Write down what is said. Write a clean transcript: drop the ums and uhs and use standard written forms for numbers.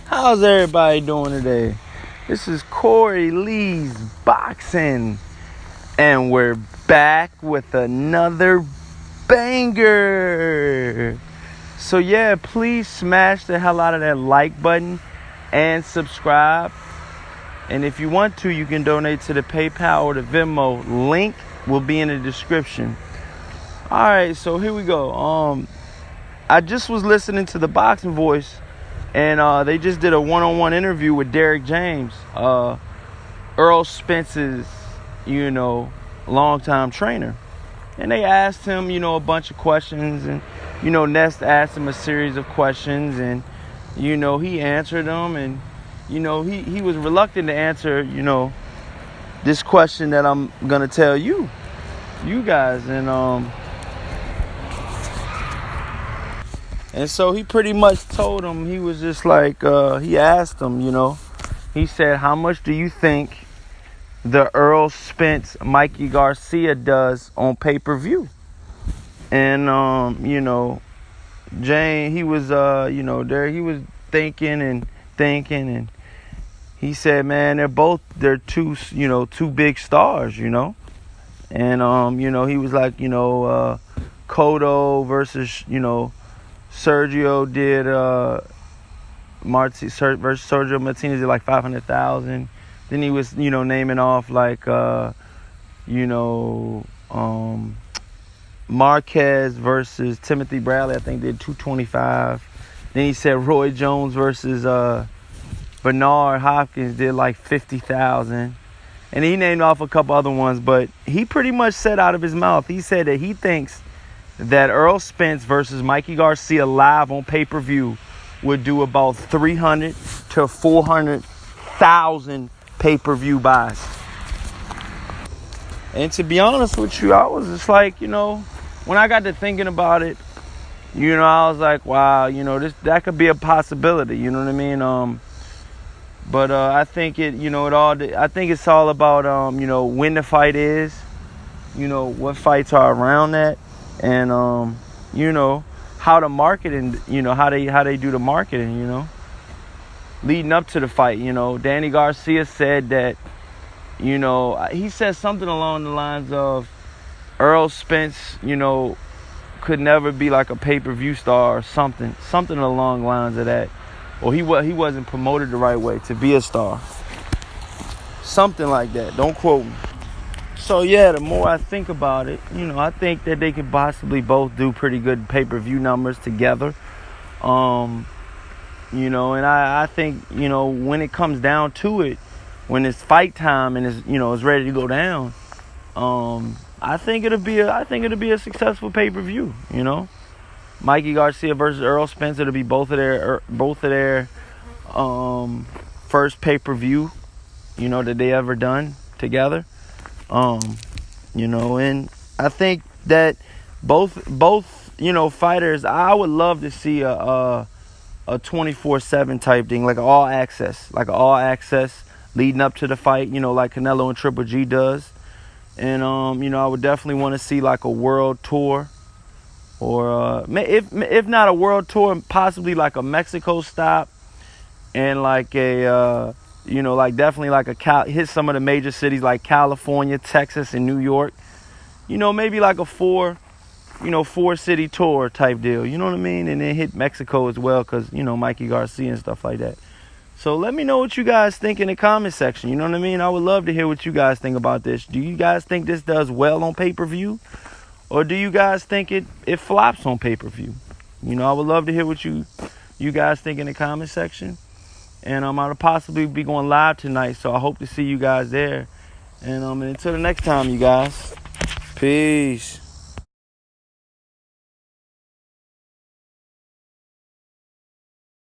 How's everybody doing today? This is Corey Lee's Boxing, and we're back with another banger. So yeah, please smash the hell out of that like button and subscribe. And if you want to, you can donate to the PayPal or the Venmo. Link will be in the description. All right, so here we go. I just was listening to the Boxing Voice, and they just did a one-on-one interview with DERRICK James, Earl Spence's, longtime trainer. And they asked him, a bunch of questions, and, Nest asked him a series of questions, and, he answered them, and, he was reluctant to answer, this question that I'm going to tell you guys, and so he pretty much told him, he was just like, he asked him, he said, how much do you think the Errol Spence MIKEY Garcia does on pay-per-view? And, Jane, he was, there, he was thinking, and he said, man, they're two big stars, and, he was like, Cotto versus, Sergio did versus Sergio Martinez did like 500,000. Then he was naming off like Marquez versus Timothy Bradley, I think did 225. Then he said Roy Jones versus Bernard Hopkins did like 50,000. And he named off a couple other ones, but he pretty much said out of his mouth, he said that he thinks that Errol Spence versus MIKEY Garcia live on pay-per-view would do about 300 to 400,000 pay-per-view buys. And to be honest with you, I was just like, when I got to thinking about it, I was like, wow, that could be a possibility, you know what I mean? But I think I think it's all about, when the fight is, what fights are around that. And how to market, and how they do the marketing, leading up to the fight. Danny Garcia said that he said something along the lines of Errol Spence could never be like a pay-per-view star or something along the lines of that, or he wasn't promoted the right way to be a star, something like that. Don't quote me. So yeah, the more I think about it, I think that they could possibly both do pretty good pay-per-view numbers together. And I think, when it comes down to it, when it's fight time and it's ready to go down, I think it'll be a successful pay-per-view, MIKEY Garcia versus Earl Spence, it'll be both of their first pay-per-view, that they ever done together. And I think that both fighters, I would love to see a 24/7 type thing, like an all access leading up to the fight, like Canelo and Triple G does. And I would definitely want to see like a world tour, or if not a world tour, possibly like a Mexico stop, and like a like definitely like hit some of the major cities like California, Texas, and New York. Maybe like a four city tour type deal. You know what I mean? And then hit Mexico as well, because MIKEY Garcia and stuff like that. So let me know what you guys think in the comment section. You know what I mean? I would love to hear what you guys think about this. Do you guys think this does well on pay-per-view, or do you guys think it flops on pay-per-view? I would love to hear what you guys think in the comment section. And I'll possibly be going live tonight, so I hope to see you guys there. And until the next time, you guys, peace.